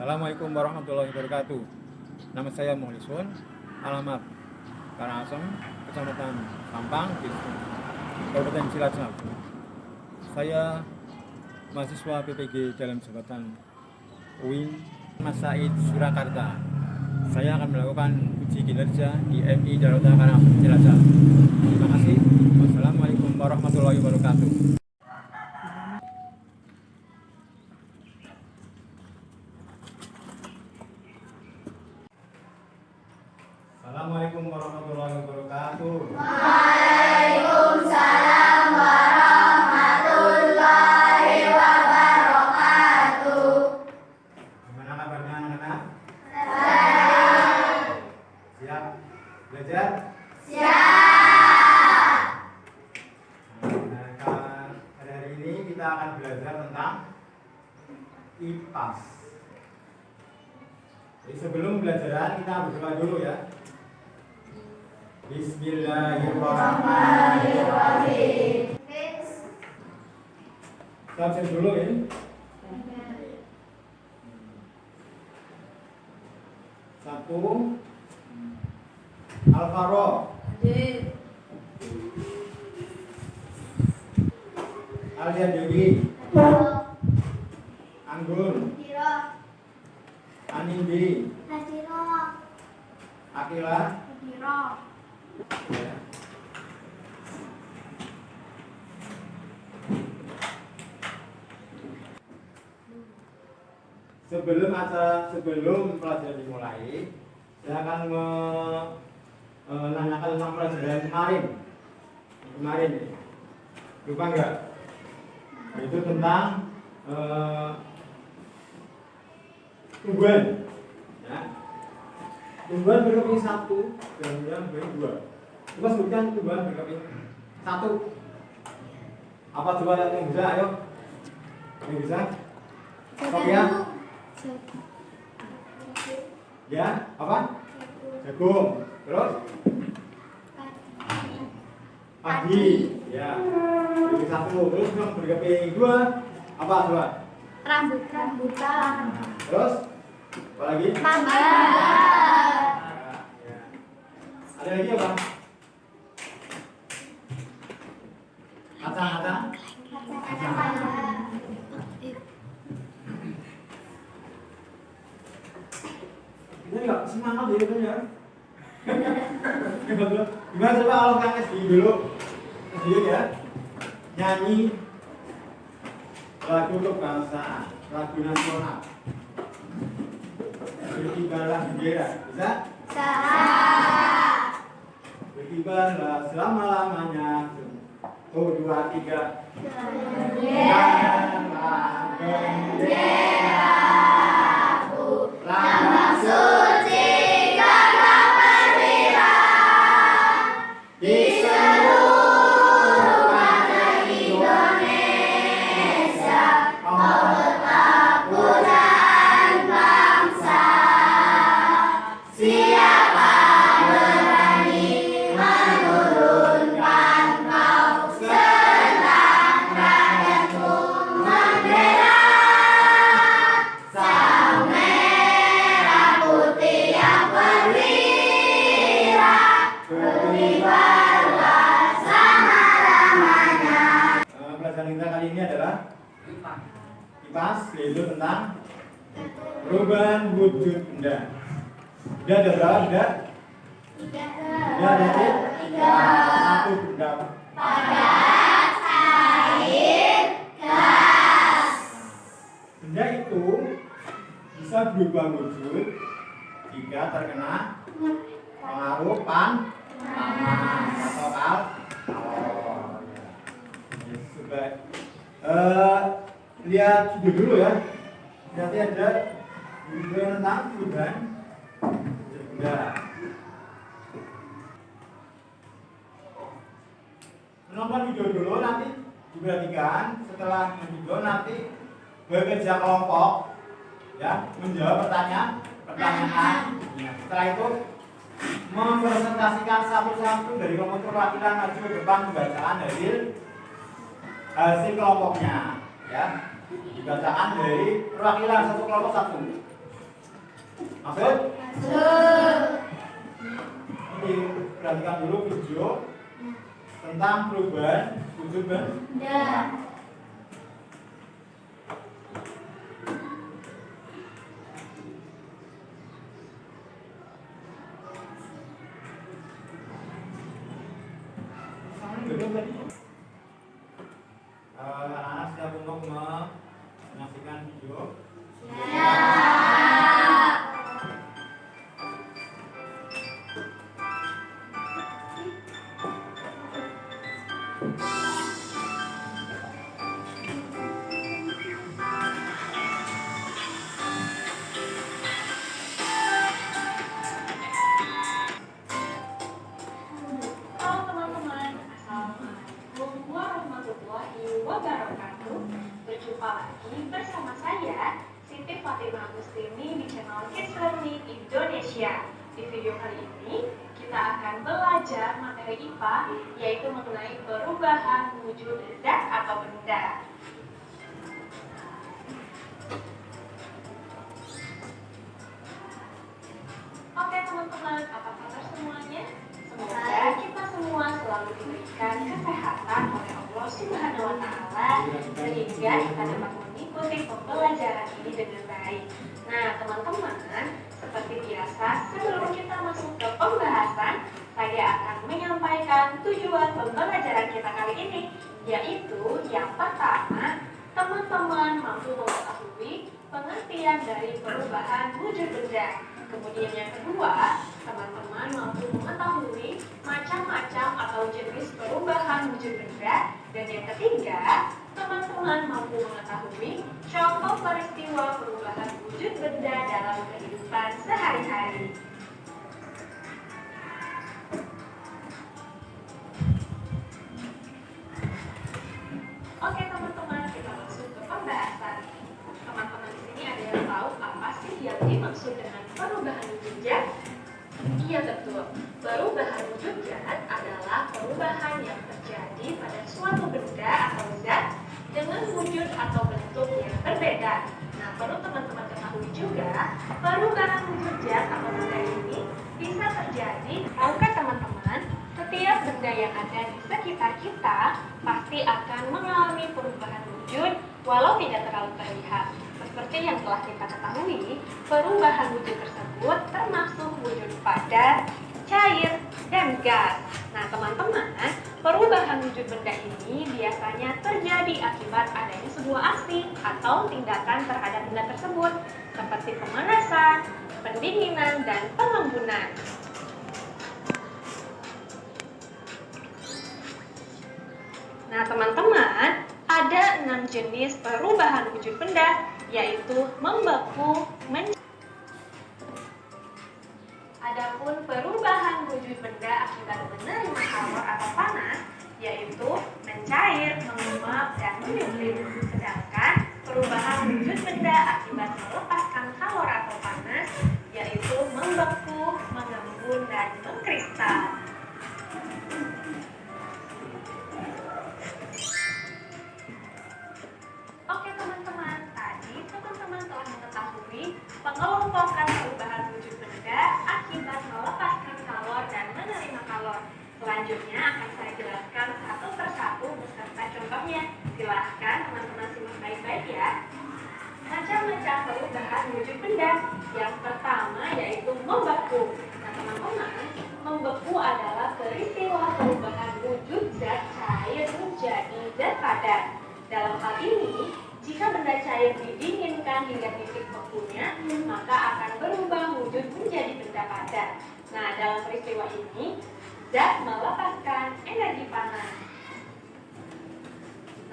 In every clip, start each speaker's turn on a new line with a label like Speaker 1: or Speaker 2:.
Speaker 1: Assalamualaikum warahmatullahi wabarakatuh. Nama saya Mohlisun, alamat Karangasem, Kecamatan Sampang, Kabupaten Cilacap. Saya mahasiswa PPG dalam jabatan UIN Mas Said Surakarta. Saya akan melakukan uji kinerja di MI Darut Karangasem Cilacap. Terima kasih. Wassalamualaikum warahmatullahi wabarakatuh. Assalamualaikum warahmatullahi wabarakatuh.
Speaker 2: Waalaikumsalam warahmatullahi wabarakatuh.
Speaker 1: Gimana kabarnya anak-anak?
Speaker 2: Baik.
Speaker 1: Siap belajar?
Speaker 2: Siap.
Speaker 1: Nah, pada hari ini kita akan belajar tentang IPAS. Jadi sebelum belajaran kita berdoa dulu ya. Bismillahirrahmanirrahim. Baca dulu ya. Satu, Alvaro. Alia Dewi. Anggun. Anindi. Akila. Ya. Sebelum pelajaran dimulai, saya akan menanyakan tentang pelajaran kemarin ya. Lupa enggak? Itu tentang tumbuhan ya. Tumbuhan berkeping satu dan yang dua. Coba sebutkan tumbuhan berkeping satu. Apa coba yang bisa? Ayo. Yang bisa? Sophia? Ya, apa? Jagung. Terus? Padi. Ya. Berkeping satu. Terus yang berkeping dua. Apa coba?
Speaker 2: Rambutan.
Speaker 1: Terus? Apa lagi?
Speaker 2: Mangga.
Speaker 1: Ya. Ada lagi apa? Kacang. Ini enggak semangat ya itu ya. Gimana coba kalau Kang SD dulu? SD ya. Nyanyi lagu kebangsaan, lagu nasional. Berkibarlah bendera, bisa? Berkibarlah selama-lamanya. 1, 2, 3. Janganlah benderaku, lambang suci gagah perwira di seluruh tanah Indonesia. Kau tetap pujaan bangsa. Siapa berani menurunkan kau, senang rakyatku membela. Sang merah putih yang perwira, berkibarlah selama-lamanya. Pelajaran kita kali ini adalah IPAS, yaitu tentang perubahan wujud benda. Benda ada berapa benda? Benda ada satu benda.
Speaker 2: Padat, air, gas.
Speaker 1: Benda itu bisa berubah wujud jika terkena pengaruh panas atau kalor. Ya, sudah. Lihat video dulu ya. Nanti ada video tentang perubahan benda. Menonton video dulu, nanti diperhatikan. Setelah video nanti bekerja kelompok ya, menjawab pertanyaan. Ya, setelah itu mempresentasikan satu-satu dari kelompok perwakilan maju ke depan pembacaan hasil kelompoknya ya, dibacakan dari perwakilan satu kelompok satu. Maksud?
Speaker 2: Masuk.
Speaker 1: Ini perhatikan dulu video tentang perubahan wujud benda. Anak-anak siap untuk menyaksikan video.
Speaker 3: Halo teman-teman, Assalamualaikum warahmatullahi wabarakatuh. Berjumpa lagi bersama saya, Siti Fatimah Agustini di channel Kids Learning Indonesia. Di video kali ini, kita akan belajar materi IPA, yaitu mengenai perubahan wujud zat atau benda. Oke teman-teman, apa kabar semuanya? Semoga kita semua selalu diberikan kesehatan oleh Allah Subhanahu wa Ta'ala sehingga kita dapat mengikuti pembelajaran ini dengan baik. Nah, teman-teman, seperti biasa, sebelum kita masuk ke pembahasan, saya akan menyampaikan tujuan pembelajaran kita kali ini, yaitu yang pertama, teman-teman mampu mengetahui pengertian dari perubahan wujud benda. Kemudian yang kedua, teman-teman mampu mengetahui macam-macam atau jenis perubahan wujud benda. Dan yang ketiga, teman-teman mampu mengetahui contoh peristiwa perubahan wujud benda dalam kehidupan sehari-hari. Oke teman-teman, kita masuk ke pembahasan. Teman-teman di sini ada yang tahu apa sih yang dimaksud dengan perubahan wujud zat? Iya betul, perubahan wujud zat adalah perubahan yang terjadi pada suatu benda atau zat dengan wujud atau bentuk yang berbeda. Nah, perlu teman-teman ketahui juga, perubahan wujud zat atau benda ini bisa terjadi. Tahukah teman-teman, setiap benda yang ada di sekitar kita pasti akan mengalami perubahan wujud walau tidak terlalu terlihat. Seperti yang telah kita ketahui, perubahan wujud tersebut termasuk wujud padat, cair, dan gas. Nah, teman-teman, perubahan wujud benda ini biasanya terjadi akibat adanya sebuah aksi atau tindakan terhadap benda tersebut, seperti pemanasan, pendinginan, dan pengembunan. Nah, teman-teman, ada 6 jenis perubahan wujud benda, yaitu membeku, Adapun perubahan wujud benda akibat menerima kalor atau panas, yaitu mencair, menguap, dan menyempit. Sedangkan perubahan wujud benda akibat melepaskan kalor atau panas, yaitu membeku, mengembun, dan mengkristal. Oke teman-teman, tadi teman-teman telah mengetahui pengelompokan perubahan wujud benda akibat melepaskan kalor dan menerima kalor. Selanjutnya akan saya jelaskan satu persatu beserta contohnya. Silahkan teman-teman simak baik-baik ya. Macam-macam perubahan wujud benda. Yang pertama yaitu membeku. Nah teman-teman, membeku adalah peristiwa perubahan wujud zat cair menjadi zat padat. Dalam hal ini, jika benda cair didinginkan hingga titik bekunya, maka akan berubah wujud menjadi benda padat. Nah, dalam peristiwa ini, zat melepaskan energi panas.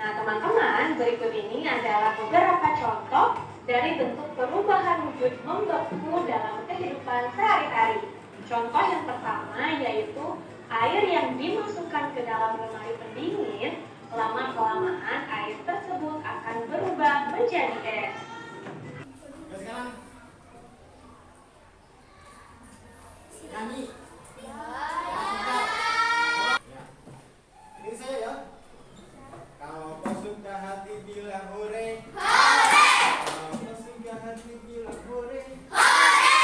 Speaker 3: Nah, teman-teman, berikut ini adalah beberapa contoh dari bentuk perubahan wujud membeku dalam kehidupan sehari-hari. Contoh yang pertama yaitu air yang dimasukkan ke dalam lemari pendingin. Lama-kelamaan air tersebut akan berubah menjadi es.
Speaker 1: Sekarang nyanyi. Ya. Ini saya ya. Kalau kau suka hati bilang hore. Hore. Kalau kau suka hati bilang hore. Hore.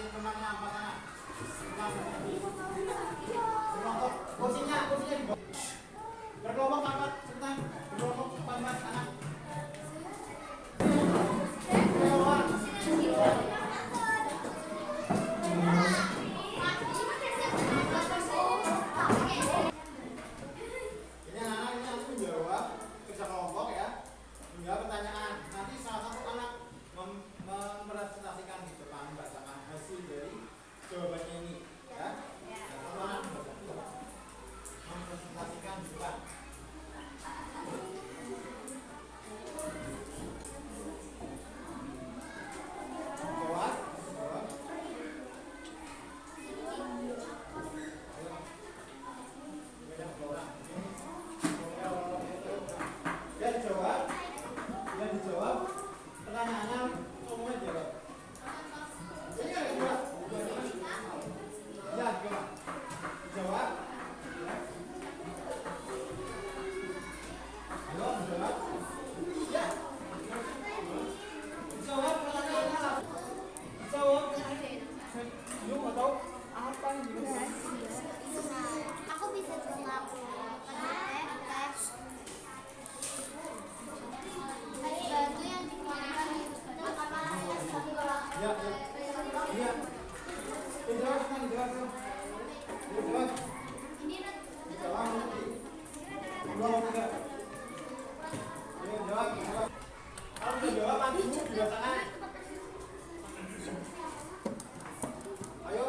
Speaker 1: temannya angkat tangan. Berkelompok, kursinya di bawah. Berkelompok angkat sebentar. Berkelompok 14 anak. Ini anak-anak ini langsung menjawab kerja kelompok ya. Menjawab pertanyaan. Nanti salah satu anak merepresentasikan di depan, membacakan hasil dari jawabannya ini ya. Satu anak merepresentasikan di depan. Jawab. Dia dijawab pertanyaannya semuanya jawab. Ini ada dua. Ya, coba. Dijawab. Jawab. Ya. Dijawab pertanyaannya. Dijawab. Yuk, atau apa yang dijawab?
Speaker 2: Aku bisa jawab. Batu yang dikeluarkan
Speaker 1: Ya. Iya. Dijawab kan dijawab. Dijawab. Dijawab. Belum enggak. Ayo jawab. Kalau udah jawab nanti di sebelah sana. Ayo.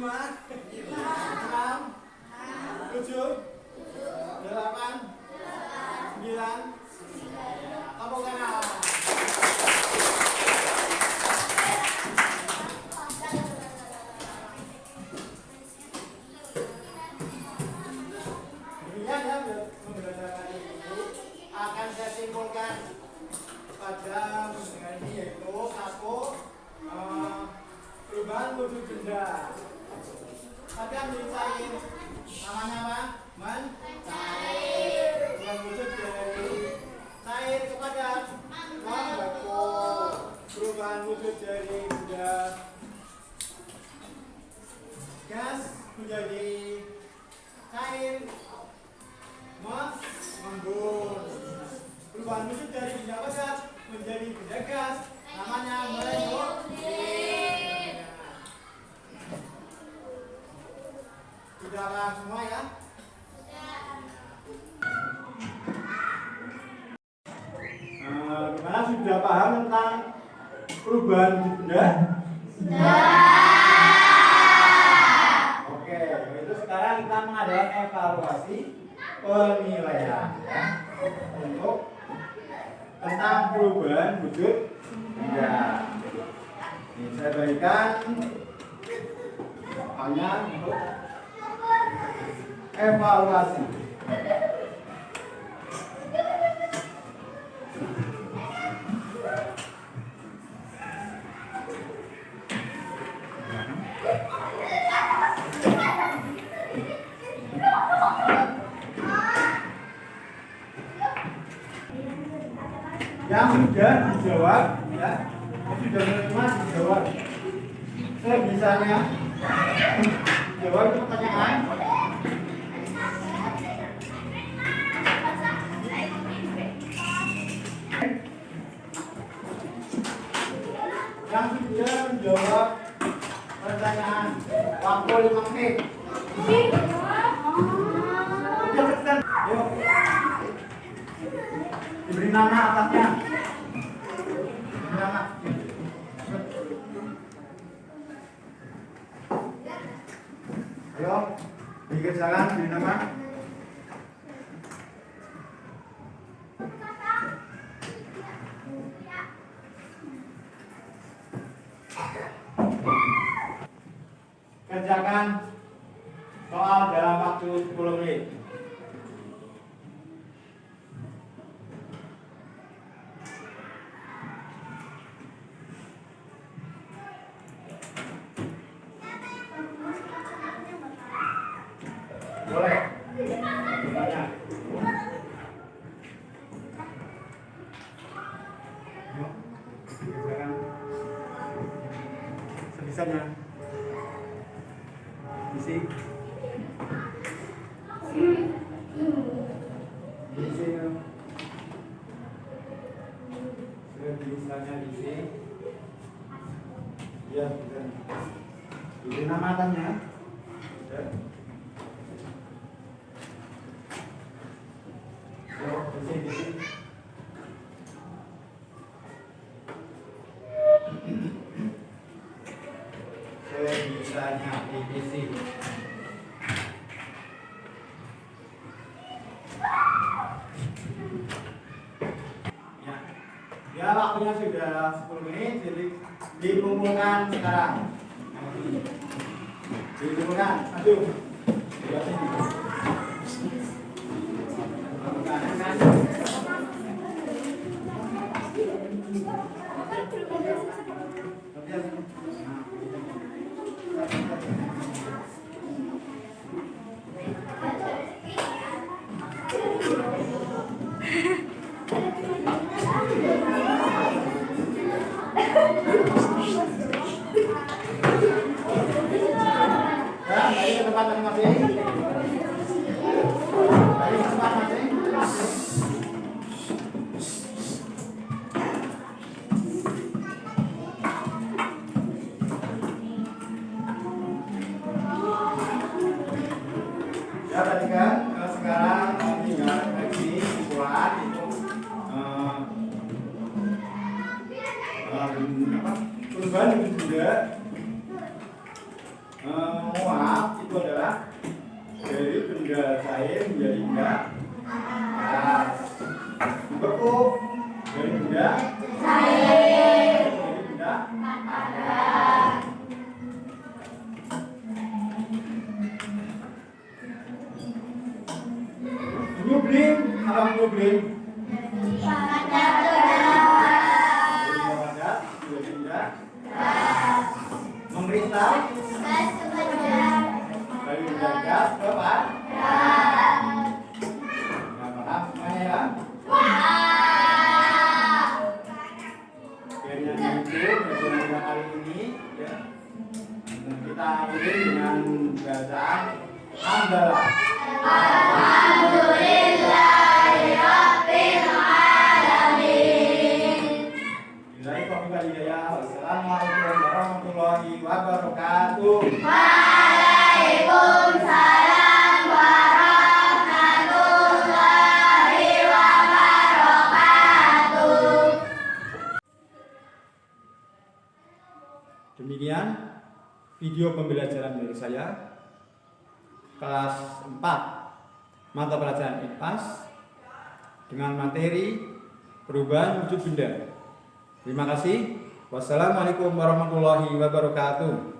Speaker 1: enam, tujuh, delapan, sembilan, tepuk tangan. Demikian ya pembelajaran ini akan saya simpulkan pada pembelajaran ini, yaitu satu, perubahan wujud benda. Tadi yang dicair namanya apa? Mencair. Perubahan wujud dari cair kepada membeku. Perubahan wujud dari benda gas menjadi cair, mengembun. Perubahan wujud dari benda padat menjadi benda gas namanya menyusut. Sudah semua ya? Gimana, sudah paham tentang perubahan wujud benda? Oke, itu sekarang kita mengadakan evaluasi penilaian ya, untuk tentang perubahan wujud benda. Ini saya berikan soalnya untuk evaluasi. Yang sudah dijawab ya, yang sudah menerima dijawab. Sebisanya jawab itu pertanyaan. Yang sudah menjawab pertanyaan waktu 5 menit. Yuk. Diberi nama atasnya. Diberi nama. Ayo, dikerjakan, beri nama. Kerjakan soal dalam waktu 10 menit. Boleh. Banyak. Yuk, kerjakan sebisanya. Isi. Isi. Sebisanya isi. Ya, bisa. Ini nama tanya. Ya. Yuk, isi. Sebisanya diisi. Ya, waktunya sudah 10 menit, jadi dikumpulkan sekarang. Dikumpulkan, aduh. Ayo tempat masing-masing. Ayo tempat masing. Ya tadi kan sekarang tinggal lagi buat itu perubahan juga Menguap itu adalah dari benda cair menjadi benda gas. Dibekuk dari benda cair menjadi benda padat. Menyublim, apa menyublim? Padat menjadi benda gas. Mengkristal dari benda gas ke padat. Nah, paham semuanya ya? Oke, yang itu belajar kali ini ya. Dan kita akhiri dengan bacaan hamdalah. Assalamualaikum warahmatullahi wabarakatuh.
Speaker 2: Waalaikumsalam warahmatullahi wabarakatuh.
Speaker 1: Demikian video pembelajaran dari saya kelas 4 mata pelajaran IPAS dengan materi perubahan wujud benda. Terima kasih. Wassalamualaikum warahmatullahi wabarakatuh.